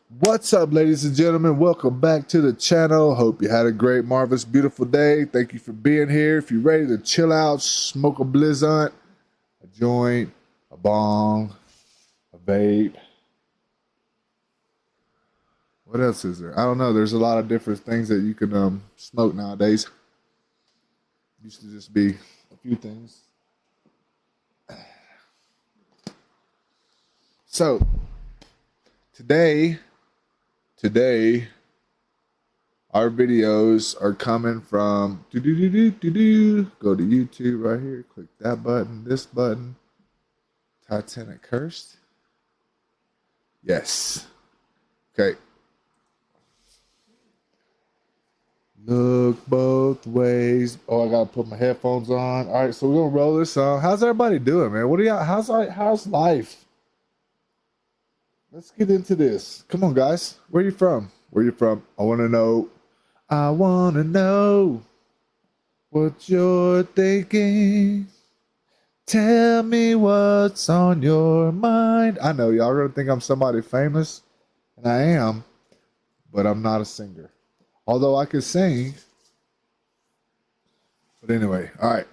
What's up, ladies and gentlemen? Welcome back to the channel. Hope you had a great, marvelous, beautiful day. Thank you for being here. If you're ready to chill out, smoke a blizzard, a joint, a bong, a vape. What else is there? I don't know. There's a lot of different things that you can smoke nowadays. Used to just be a few things. So, today, our videos are coming from go to YouTube right here, click that button, this button, Titanic Cursed. Yes. Okay. Look both ways. Oh, I gotta put my headphones on. All right, so we're gonna roll this on. How's everybody doing, man? What do y'all? How's life? Let's get into this. Come on, guys. Where you from? Where you from? I want to know. I want to know what you're thinking. Tell me what's on your mind. I know y'all gonna think I'm somebody famous, and I am, but I'm not a singer. Although I could sing. But anyway, all right.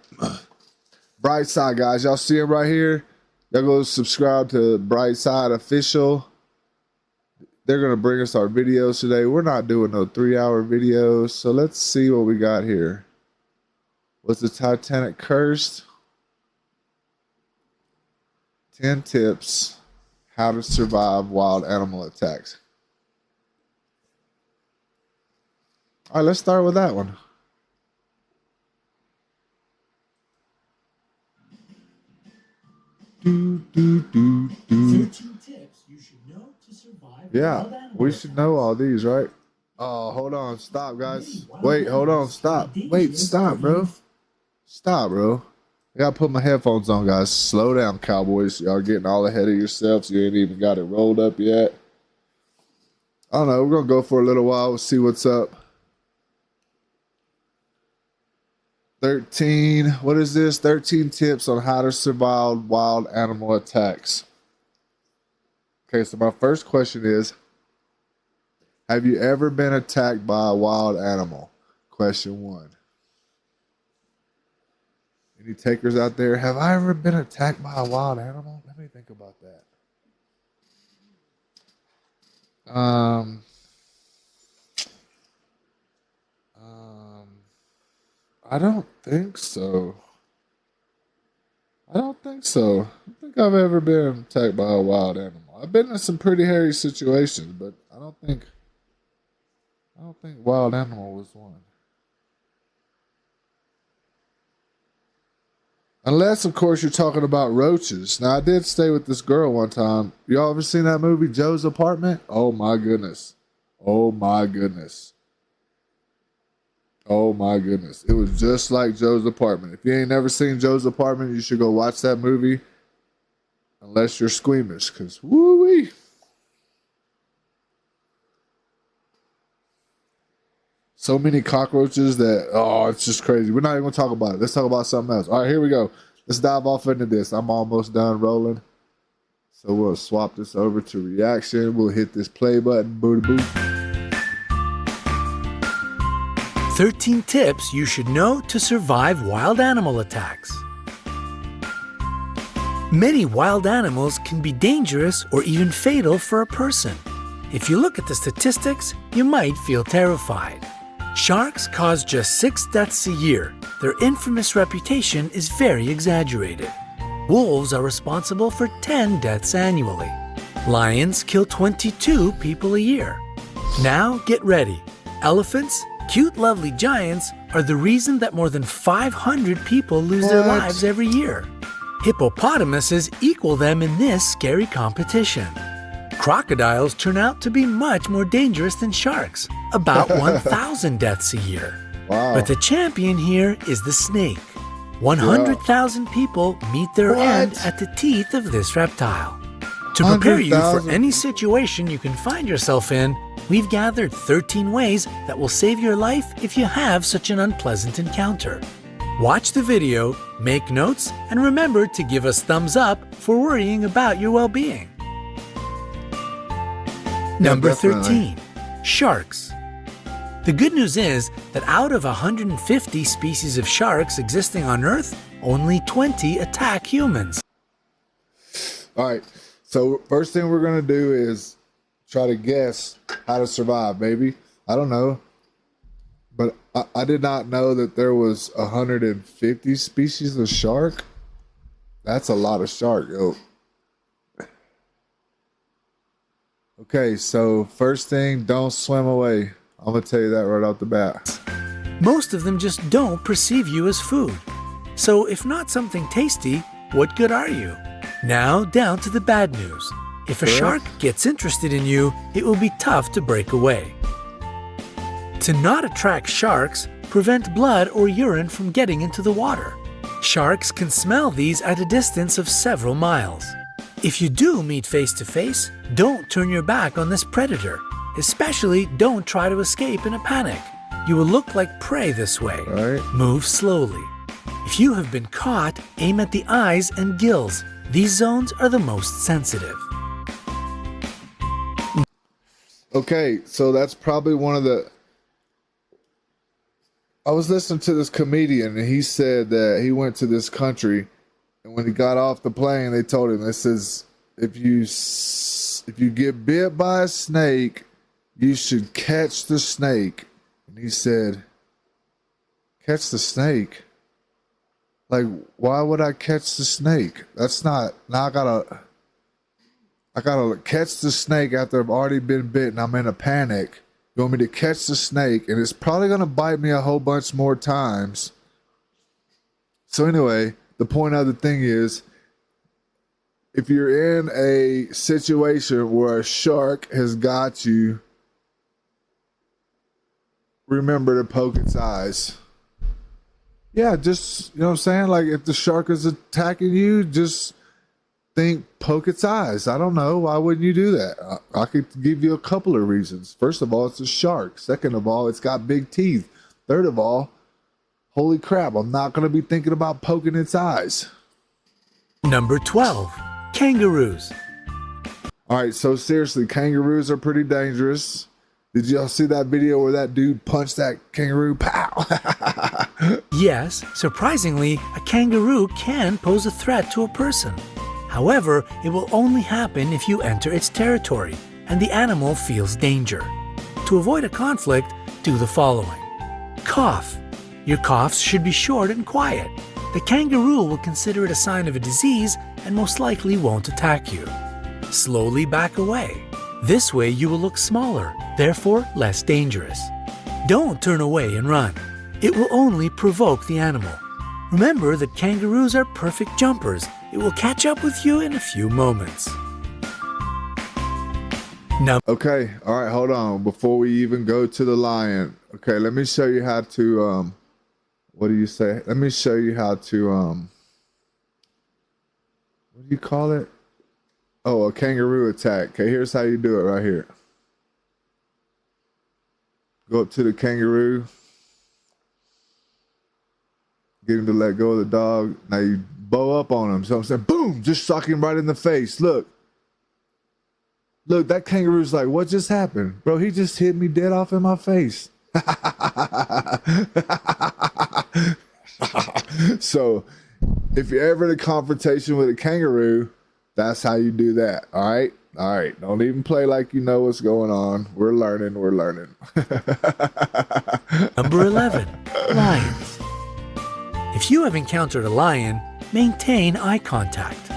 Bright Side, guys. Y'all see him right here? Y'all go subscribe to Bright Side Official. They're going to bring us our videos today. We're not doing no 3-hour videos. So let's see what we got here. Was the Titanic cursed? 10 tips how to survive wild animal attacks. All right, let's start with that one. Do, do, do, do. 13 tips you should know to survive. Yeah, we should know all these, right? Oh, hold on. Stop, guys. Wait, hold on. Stop. Wait, stop, bro. Stop, bro. I gotta put my headphones on, guys. Slow down, cowboys. Y'all getting all ahead of yourselves. You ain't even got it rolled up yet. I don't know. We're gonna go for a little while. We'll see what's up. 13. What is this? 13 tips on how to survive wild animal attacks. Okay, so my first question is, have you ever been attacked by a wild animal? Question 1. Any takers out there? Have I ever been attacked by a wild animal? Let me think about that. I don't think so. I don't think I've ever been attacked by a wild animal. I've been in some pretty hairy situations, but I don't think wild animal was one. Unless, of course, you're talking about roaches. Now, I did stay with this girl one time. Y'all ever seen that movie, Joe's Apartment? Oh, my goodness. Oh, my goodness. Oh, my goodness. It was just like Joe's Apartment. If you ain't never seen Joe's Apartment, you should go watch that movie. Unless you're squeamish, because woo-wee. So many cockroaches that, oh, it's just crazy. We're not even going to talk about it. Let's talk about something else. All right, here we go. Let's dive off into this. I'm almost done rolling. So we'll swap this over to reaction. We'll hit this play button. Booty boo. 13 tips you should know to survive wild animal attacks. Many wild animals can be dangerous or even fatal for a person. If you look at the statistics, you might feel terrified. Sharks cause just 6 deaths a year. Their infamous reputation is very exaggerated. Wolves are responsible for 10 deaths annually. Lions kill 22 people a year. Now get ready. Elephants, cute lovely giants, are the reason that more than 500 people lose their lives every year. Hippopotamuses equal them in this scary competition. Crocodiles turn out to be much more dangerous than sharks, about 1,000 deaths a year. Wow. But the champion here is the snake. 100,000 people meet their end at the teeth of this reptile. To prepare you for any situation you can find yourself in, we've gathered 13 ways that will save your life if you have such an unpleasant encounter. Watch the video, make notes, and remember to give us thumbs up for worrying about your well-being. Number definitely. 13. Sharks. The good news is that out of 150 species of sharks existing on Earth, only 20 attack humans. All right. So first thing we're gonna do is try to guess how to survive, baby. I don't know, but I did not know that there was 150 species of shark. That's a lot of shark, yo. Okay, so first thing, don't swim away. I'm gonna tell you that right off the bat. Most of them just don't perceive you as food. So if not something tasty, what good are you? Now down to the bad news. If a shark gets interested in you, it will be tough to break away. To not attract sharks, prevent blood or urine from getting into the water. Sharks can smell these at a distance of several miles. If you do meet face to face, don't turn your back on this predator. Especially don't try to escape in a panic. You will look like prey this way. Right. Move slowly. If you have been caught, aim at the eyes and gills. These zones are the most sensitive. Okay, so that's probably one of the. I was listening to this comedian, and he said that he went to this country, and when he got off the plane, they told him, "This is if you get bit by a snake, you should catch the snake." And he said, "Catch the snake? Like, why would I catch the snake? That's not. Now I gotta catch the snake after I've already been bitten. I'm in a panic. You want me to catch the snake, and it's probably gonna bite me a whole bunch more times." So anyway, the point of the thing is, if you're in a situation where a shark has got you, remember to poke its eyes. Yeah, just, you know what I'm saying? Like, if the shark is attacking you, just think poke its eyes. I don't know. Why wouldn't you do that? I could give you a couple of reasons. First of all, it's a shark. Second of all, it's got big teeth. Third of all, holy crap, I'm not going to be thinking about poking its eyes. Number 12. Kangaroos. All right, so seriously, kangaroos are pretty dangerous. Did y'all see that video where that dude punched that kangaroo? Pow! Yes, surprisingly, a kangaroo can pose a threat to a person. However, it will only happen if you enter its territory and the animal feels danger. To avoid a conflict, do the following. Cough. Your coughs should be short and quiet. The kangaroo will consider it a sign of a disease and most likely won't attack you. Slowly back away. This way you will look smaller, therefore less dangerous. Don't turn away and run. It will only provoke the animal. Remember that kangaroos are perfect jumpers. It will catch up with you in a few moments. Okay, all right, hold on. Before we even go to the lion, okay, let me show you how to, what do you say? Let me show you how to, what do you call it? Oh, a kangaroo attack. Okay, here's how you do it right here. Go up to the kangaroo. Get him to let go of the dog. Now you bow up on him. So I'm saying, boom, just sock him right in the face. Look, that kangaroo's like, what just happened? Bro, he just hit me dead off in my face. So if you're ever in a confrontation with a kangaroo, that's how you do that. All right. All right. Don't even play like you know what's going on. We're learning. Number 11. Lions. If you have encountered a lion, maintain eye contact.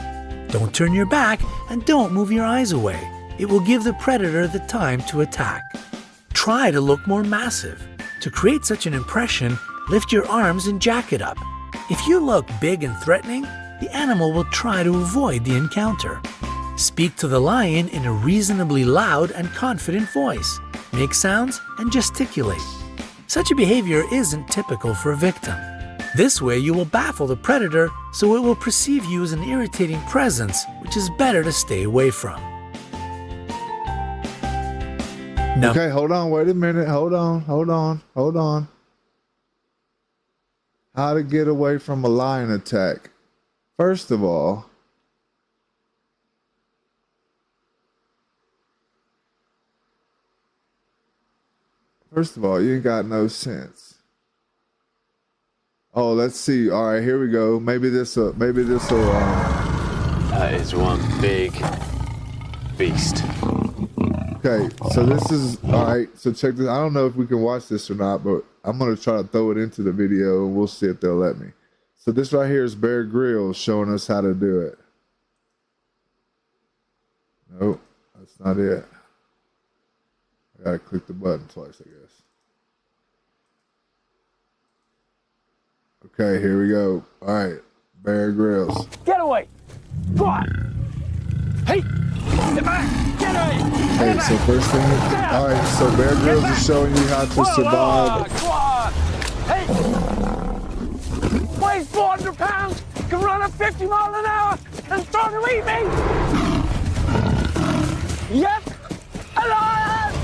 Don't turn your back and don't move your eyes away. It will give the predator the time to attack. Try to look more massive. To create such an impression, lift your arms and jack it up. If you look big and threatening, the animal will try to avoid the encounter. Speak to the lion in a reasonably loud and confident voice. Make sounds and gesticulate. Such a behavior isn't typical for a victim. This way you will baffle the predator, so it will perceive you as an irritating presence, which is better to stay away from. Okay, hold on. Wait a minute. Hold on. How to get away from a lion attack. First of all, First of all, you ain't got no sense. Oh, let's see. All right, here we go. Maybe this'll. That is one big beast. Okay, so this is all right. So check this. I don't know if we can watch this or not, but I'm gonna try to throw it into the video, and we'll see if they'll let me. So this right here is Bear Grylls showing us how to do it. Nope, that's not it. I gotta click the button twice, I guess. Okay, here we go. All right, Bear Grylls. Get away! Go on! Hey! Get back! Get away! Okay, so first thing, all right, so Bear Grylls is showing you how to survive. Go on! Hey! Weighs 400 pounds, can run at 50 miles an hour, and trying to eat me! Yep! Alive!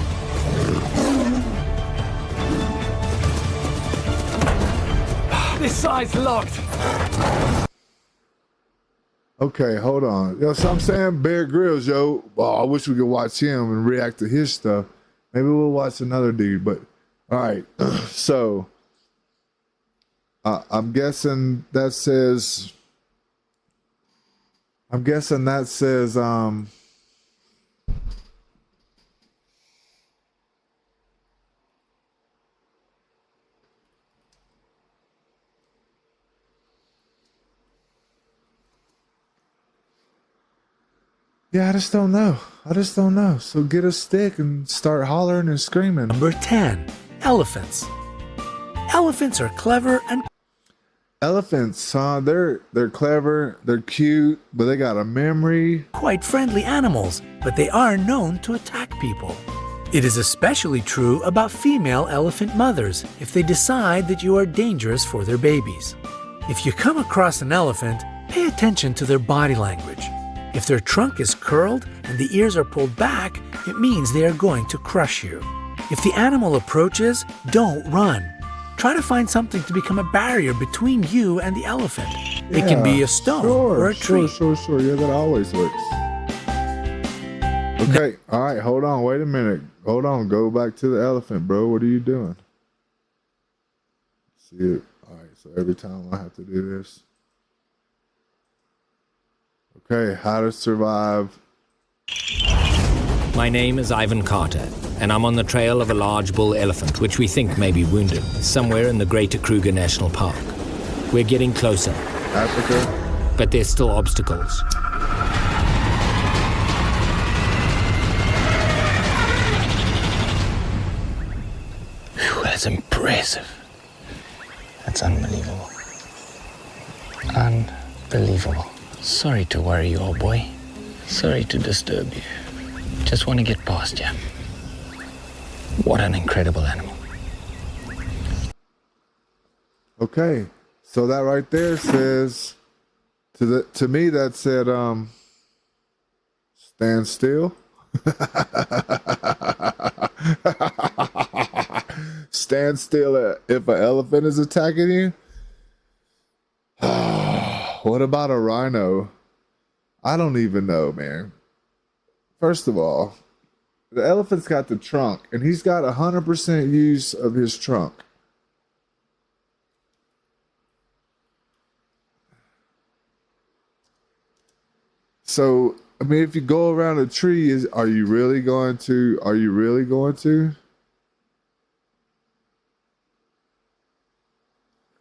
This side's locked. Okay, hold on. Yo, so I'm saying Bear Grylls, yo. Oh, I wish we could watch him and react to his stuff. Maybe we'll watch another dude, but all right. So I'm guessing that says. Yeah, I just don't know. So get a stick and start hollering and screaming. Number 10. Elephants. Elephants are clever and Elephants, huh? They're clever, they're cute, but they got a memory. quite friendly animals, but they are known to attack people. It is especially true about female elephant mothers if they decide that you are dangerous for their babies. If you come across an elephant, pay attention to their body language. If their trunk is curled and the ears are pulled back, it means they are going to crush you. If the animal approaches, don't run. Try to find something to become a barrier between you and the elephant. It can be a stone or a tree. Sure. Yeah, that always works. Okay, all right, hold on, wait a minute. Hold on, go back to the elephant, bro. What are you doing? See it. All right, so every time I have to do this. Okay, how to survive. My name is Ivan Carter, and I'm on the trail of a large bull elephant, which we think may be wounded, somewhere in the Greater Kruger National Park. We're getting closer, Africa. but there's still obstacles. Whew, that's impressive. That's unbelievable. Unbelievable. Sorry to worry you, old boy. Sorry to disturb you. Just want to get past you. What an incredible animal. Okay, so that right there says, to me that said, stand still. Stand still if an elephant is attacking you. What about a rhino? I don't even know, man. First of all, the elephant's got the trunk, and he's got 100% use of his trunk. So, I mean, if you go around a tree, are you really going to?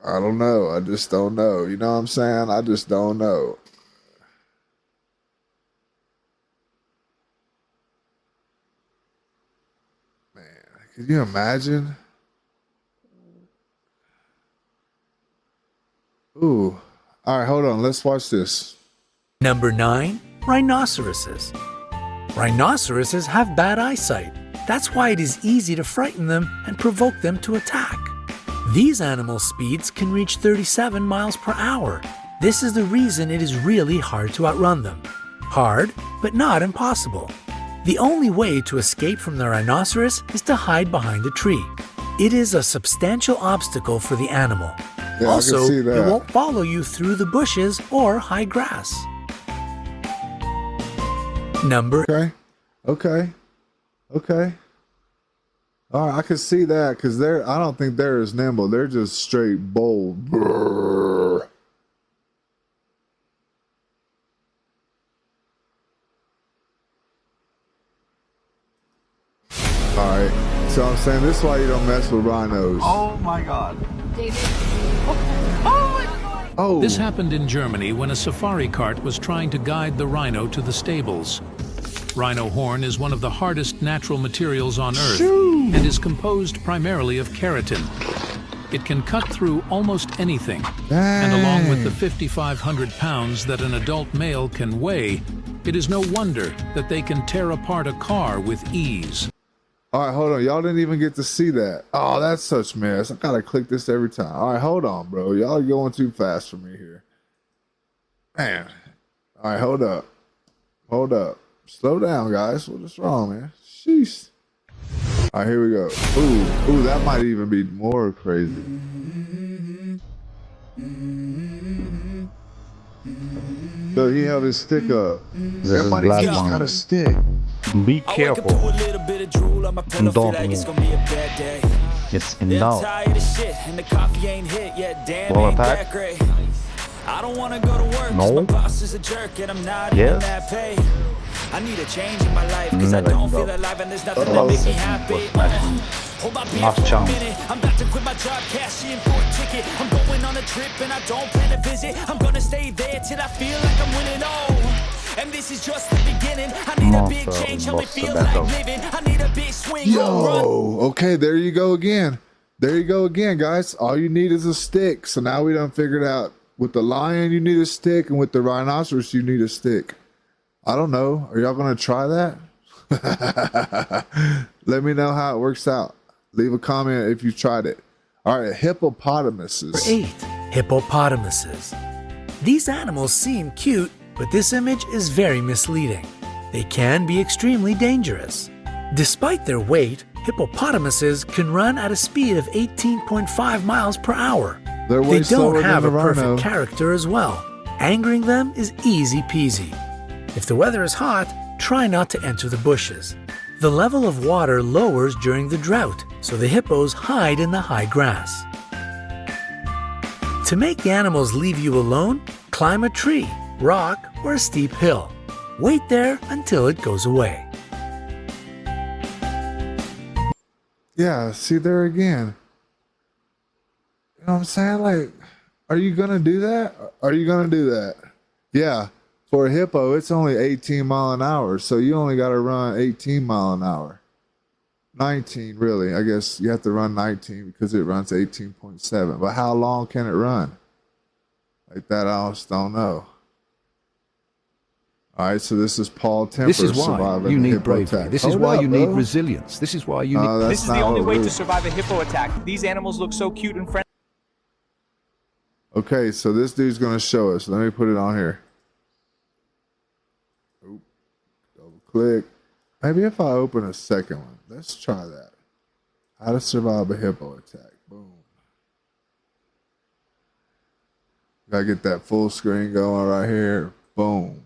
I don't know. I just don't know. You know what I'm saying? I just don't know. Man, can you imagine? Ooh. All right, hold on. Let's watch this. Number 9. Rhinoceroses. Rhinoceroses have bad eyesight. That's why it is easy to frighten them and provoke them to attack. These animal speeds can reach 37 miles per hour. This is the reason it is really hard to outrun them. Hard, but not impossible. The only way to escape from the rhinoceros is to hide behind a tree. It is a substantial obstacle for the animal. Yeah, Also, I can see that. it won't follow you through the bushes or high grass. Number Okay. All right, I can see that because they're. I don't think they're as nimble. They're just straight bold. Brrr. All right, so I'm saying this is why you don't mess with rhinos. Oh my God. Oh, This happened in Germany when a safari cart was trying to guide the rhino to the stables. Rhino horn is one of the hardest natural materials on Earth and is composed primarily of keratin. It can cut through almost anything, and along with the 5,500 pounds that an adult male can weigh, it is no wonder that they can tear apart a car with ease. all right, hold on. Y'all didn't even get to see that. Oh, that's such mess. I gotta click this every time. All right, hold on, bro. Y'all are going too fast for me here. Man. All right, hold up. Hold up. Slow down, guys. What's wrong, man? Sheesh. All right, here we go. Ooh, that might even be more crazy. Look, he held his stick up. This is Everybody black else one. got a stick. Be careful. And don't move. It's in doubt. Will attack? I don't wanna go to work 'cause No. my boss is a jerk and I'm not Yes. even that paid. I need a change in my life cause I Never don't go. feel alive and there's nothing that makes me happy. Hold my beer Last for a chance. minute. I'm about to quit my job, cash in for a ticket. I'm going on a trip and I don't plan to visit. I'm gonna stay there till I feel like I'm winning all. And this is just the beginning. I need a big Monster change, help me lost the feel battle. like living. I need a big swing, home run. Yo, okay, there you go again. There you go again, guys. All you need is a stick. So now we done figured out with the lion, you need a stick, and with the rhinoceros, you need a stick. I don't know. Are y'all going to try that? Let me know how it works out. Leave a comment if you've tried it. All right, hippopotamuses. 8. Hippopotamuses. These animals seem cute, but this image is very misleading. They can be extremely dangerous. Despite their weight, hippopotamuses can run at a speed of 18.5 miles per hour. They're way They slower don't than have the a perfect rhino. character as well. Angering them is easy peasy. If the weather is hot, try not to enter the bushes. The level of water lowers during the drought, so the hippos hide in the high grass. To make the animals leave you alone, climb a tree, rock, or a steep hill. Wait there until it goes away. Yeah, see there again. You know what I'm saying? Like, are you going to do that? Are you going to do that? Yeah. For a hippo, it's only 18 mile an hour. So you only got to run 18 mile an hour. 19, really. I guess you have to run 19 because it runs 18.7. But how long can it run? Like that, I just don't know. All right, so this is Paul Temper. This is why surviving you the need hippo bravery. attack. This is Hold why up, you need bro. resilience. This is why you need. That's This is the not only what way we- to survive a hippo attack. These animals look so cute and friendly. Okay, so this dude's going to show us. Let me put it on here. Oop. Double click. Maybe if I open a second one. Let's try that. How to survive a hippo attack. Boom. Gotta get that full screen going right here. Boom.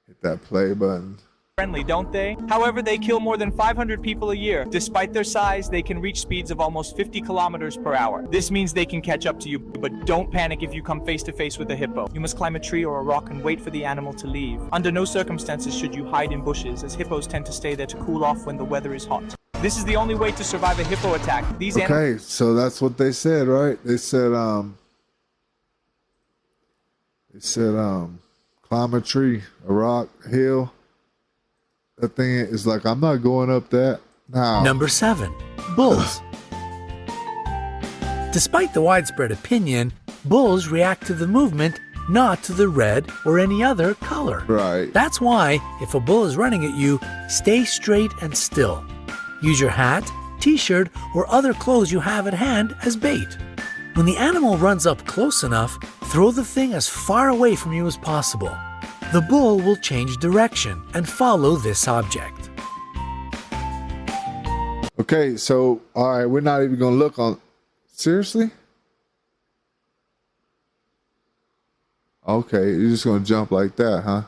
Hit that play button. Friendly, don't they? However, they kill more than 500 people a year. Despite their size, they can reach speeds of almost 50 kilometers per hour. This means they can catch up to you, but don't panic if you come face to face with a hippo. You must climb a tree or a rock and wait for the animal to leave. Under no circumstances should you hide in bushes, as hippos tend to stay there to cool off when the weather is hot. This is the only way to survive a hippo attack. These animals. Okay, so that's what they said, right? They said, climb a tree, a rock, a hill. That thing is like, I'm not going up that. No. Number 7. Bulls. Despite the widespread opinion, bulls react to the movement, not to the red or any other color. Right. That's why, if a bull is running at you, stay straight and still. Use your hat, t-shirt, or other clothes you have at hand as bait. When the animal runs up close enough, throw the thing as far away from you as possible. The bull will change direction and follow this object. Okay, so, all right, we're not even going to look on. Seriously? Okay, you're just going to jump like that, huh?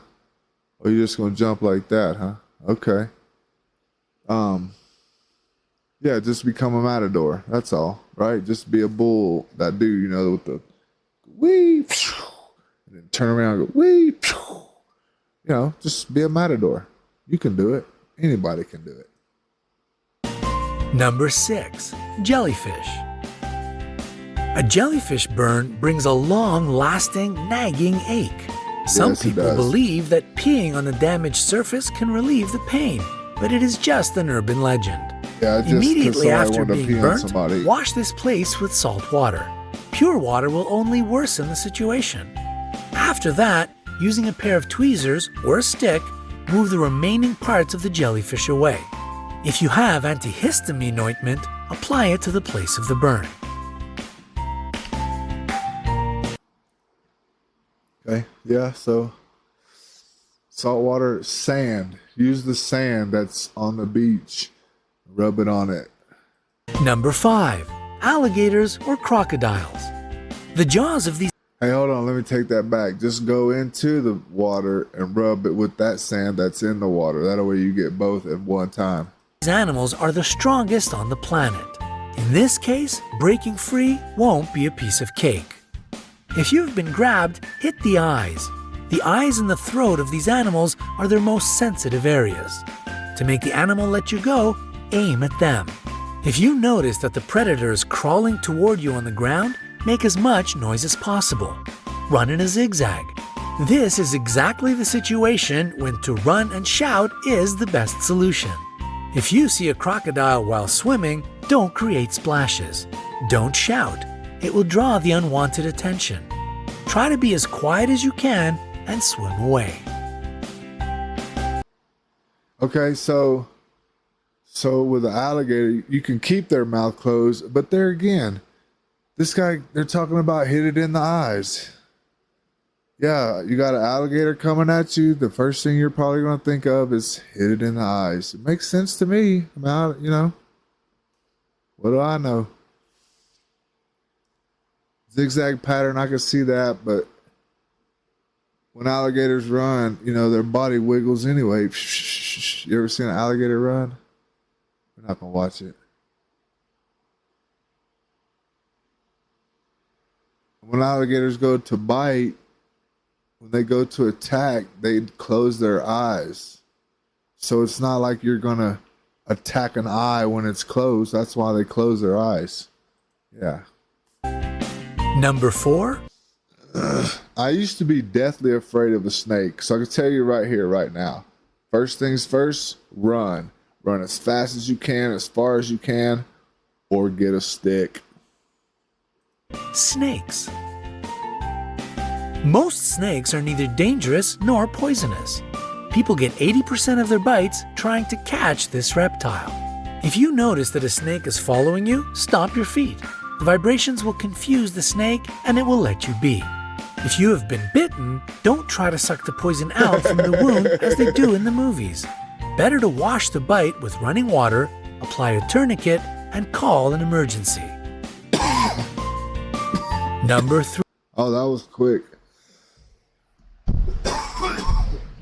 Or you're just going to jump like that, huh? Okay. Yeah, just become a matador. That's all, right? Just be a bull. That dude, you know, with the wee, and then turn around and go wee. You know, just be a matador. You can do it. Anybody can do it. Number 6. Jellyfish. A jellyfish burn brings a long-lasting, nagging ache. Some Yes, it people does. believe that peeing on the damaged surface can relieve the pain, but it is just an urban legend. Yeah, just 'cause Immediately somebody after wanted to being pee on burnt, somebody. wash this place with salt water. Pure water will only worsen the situation. After that, using a pair of tweezers or a stick, move the remaining parts of the jellyfish away. If you have antihistamine ointment, apply it to the place of the burn. Okay. Yeah. So salt water, sand. Use the sand that's on the beach. Rub it on it. Number 5. Alligators or crocodiles. The jaws of these Hey, hold on. Let me take that back. Just go into the water and rub it with that sand that's in the water. That way you get both at one time. animals are the strongest on the planet. In this case, breaking free won't be a piece of cake. If you've been grabbed, hit the eyes. The eyes and the throat of these animals are their most sensitive areas. To make the animal let you go, aim at them. If you notice that the predator is crawling toward you on the ground, make as much noise as possible. Run in a zigzag. This is exactly the situation when to run and shout is the best solution. If you see a crocodile while swimming, don't create splashes. Don't shout. It will draw the unwanted attention. Try to be as quiet as you can and swim away. Okay, so with an alligator, you can keep their mouth closed, but there again, this guy, they're talking about hit it in the eyes. Yeah, you got an alligator coming at you. The first thing you're probably going to think of is hit it in the eyes. It makes sense to me. You know, what do I know? Zigzag pattern, I can see that, but when alligators run, you know, their body wiggles anyway. You ever seen an alligator run? We're not going to watch it. When alligators go to bite, when they go to attack, they close their eyes. So it's not like you're going to attack an eye when it's closed. That's why they close their eyes. Yeah. Number 4. I used to be deathly afraid of a snake. So I can tell you right here, right now. First things first, run. Run as fast as you can, as far as you can, or get a stick. Snakes. Most snakes are neither dangerous nor poisonous. People get 80% of their bites trying to catch this reptile. If you notice that a snake is following you, stop your feet. The vibrations will confuse the snake and it will let you be. If you have been bitten, don't try to suck the poison out from the wound as they do in the movies. Better to wash the bite with running water, apply a tourniquet, and call an emergency. Number 3. Oh, that was quick.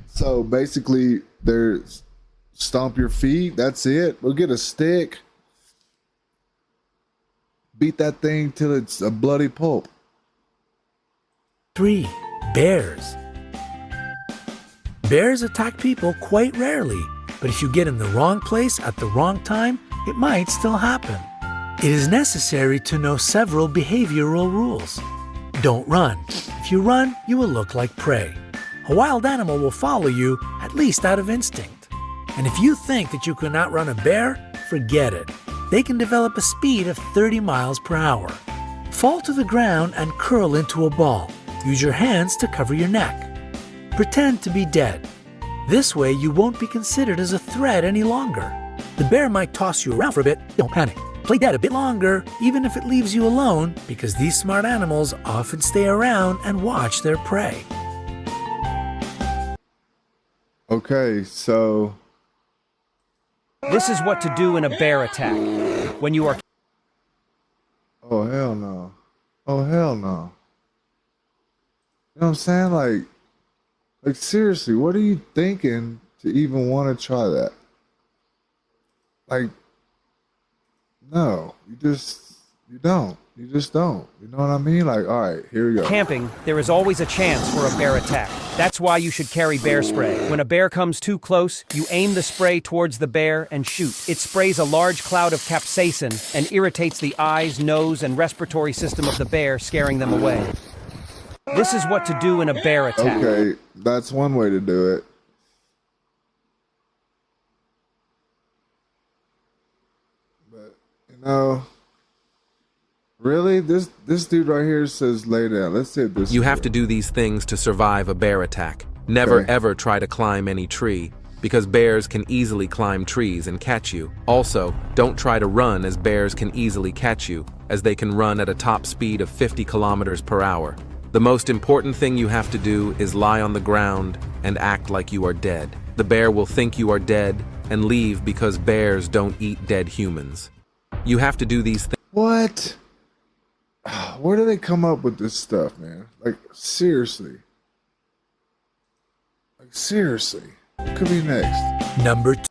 So basically, there's stomp your feet. That's it. We'll get a stick. Beat that thing till it's a bloody pulp. 3. Bears. Bears attack people quite rarely, but if you get in the wrong place at the wrong time, it might still happen. It is necessary to know several behavioral rules. Don't run. If you run, you will look like prey. A wild animal will follow you, at least out of instinct. And if you think that you can outrun a bear, forget it. They can develop a speed of 30 miles per hour. Fall to the ground and curl into a ball. Use your hands to cover your neck. Pretend to be dead. This way you won't be considered as a threat any longer. The bear might toss you around for a bit. Don't panic. Play dead a bit longer, even if it leaves you alone, because these smart animals often stay around and watch their prey. Okay, so This is what to do in a bear attack. When you are oh hell no. Oh hell no. You know what I'm saying? Like seriously, what are you thinking to even want to try that? Like No, you don't. You just don't. You know what I mean? Like, all right, here we go. Camping, there is always a chance for a bear attack. That's why you should carry bear spray. When a bear comes too close, you aim the spray towards the bear and shoot. It sprays a large cloud of capsaicin and irritates the eyes, nose, and respiratory system of the bear, scaring them away. This is what to do in a bear attack. Okay, that's one way to do it. But, you know, really? This dude right here says lay down. Let's hit this. You have to do these things to survive a bear attack. Never ever try to climb any tree, because bears can easily climb trees and catch you. Also, don't try to run, as bears can easily catch you, as they can run at a top speed of 50 kilometers per hour. The most important thing you have to do is lie on the ground and act like you are dead. The bear will think you are dead and leave, because bears don't eat dead humans. You have to do these things. What? Where do they come up with this stuff, man? Like, seriously. Like, seriously. What could be next? Number 2.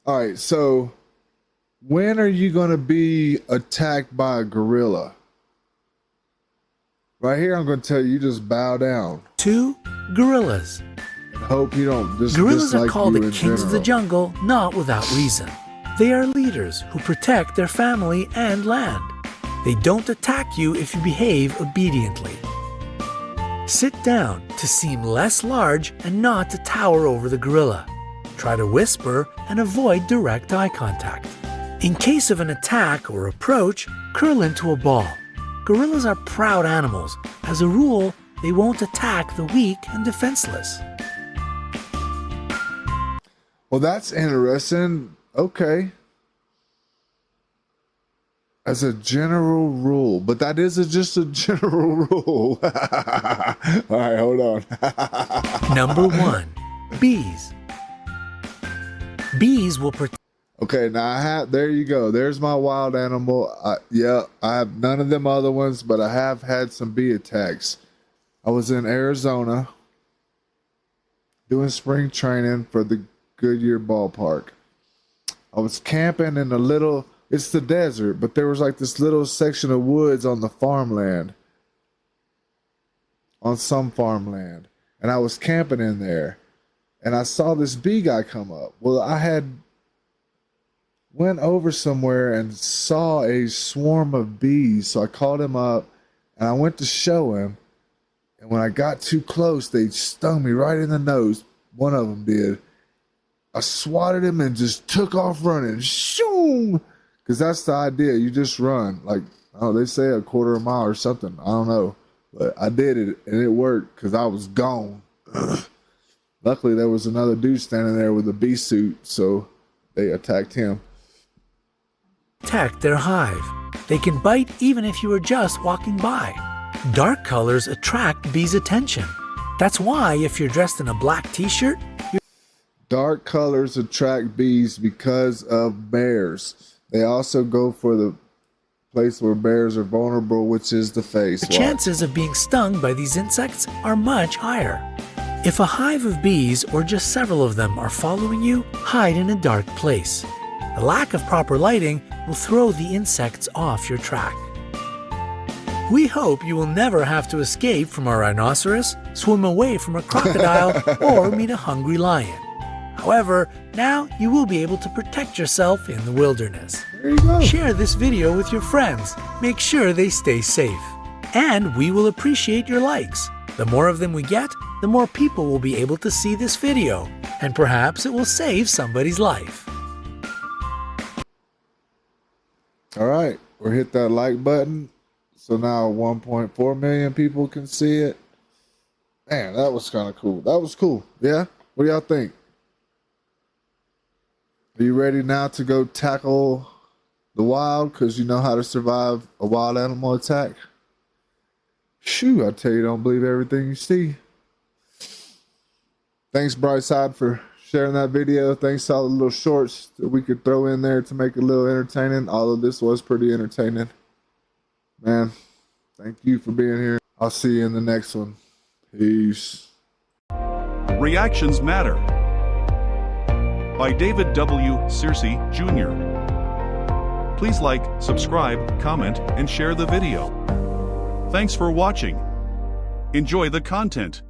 All right, so when are you going to be attacked by a gorilla? Right here, I'm going to tell you, you just bow down. 2. Gorillas. And hope you don't just Gorillas are dislike called you the in kings of the general. jungle, not without reason. They are leaders who protect their family and land. They don't attack you if you behave obediently. Sit down to seem less large and not to tower over the gorilla. Try to whisper and avoid direct eye contact. In case of an attack or approach, curl into a ball. Gorillas are proud animals. As a rule, they won't attack the weak and defenseless. Well, that's interesting. Okay. As a general rule, but that is just a general rule. All right, hold on. Number 1. Bees. Bees will protect. Okay, now there you go. There's my wild animal. Yeah, I have none of them other ones, but I have had some bee attacks. I was in Arizona doing spring training for the Goodyear ballpark. I was camping in it's the desert, but there was like this little section of woods on the farmland, on some farmland. And I was camping in there, and I saw this bee guy come up. Well, I had went over somewhere and saw a swarm of bees. So I called him up and I went to show him. And when I got too close, they stung me right in the nose. One of them did. I swatted him and just took off running. Shoom! Because that's the idea. You just run. Like, they say a quarter of a mile or something. I don't know. But I did it and it worked because I was gone. Luckily, there was another dude standing there with a bee suit. So they attacked him. Protect their hive. They can bite even if you are just walking by. Dark colors attract bees' attention. That's why if you're dressed in a black t-shirt, dark colors attract bees because of bears. They also go for the place where bears are vulnerable, which is the face. the chances of being stung by these insects are much higher. If a hive of bees or just several of them are following you, hide in a dark place. The lack of proper lighting will throw the insects off your track. We hope you will never have to escape from a rhinoceros, swim away from a crocodile, or meet a hungry lion. However, now you will be able to protect yourself in the wilderness. There you go. Share this video with your friends. Make sure they stay safe. And we will appreciate your likes. The more of them we get, the more people will be able to see this video. And perhaps it will save somebody's life. All right, we'll hit that like button. So now 1.4 million people can see it. Man, that was kind of cool. That was cool. Yeah? What do y'all think? Are you ready now to go tackle the wild because you know how to survive a wild animal attack? Shoo, I tell you, don't believe everything you see. Thanks, Brightside, for sharing that video. Thanks to all the little shorts that we could throw in there to make it a little entertaining. Although this was pretty entertaining. Man, thank you for being here. I'll see you in the next one. Peace. Reactions Matter by David W. Searcy, Jr. Please like, subscribe, comment, and share the video. Thanks for watching. Enjoy the content.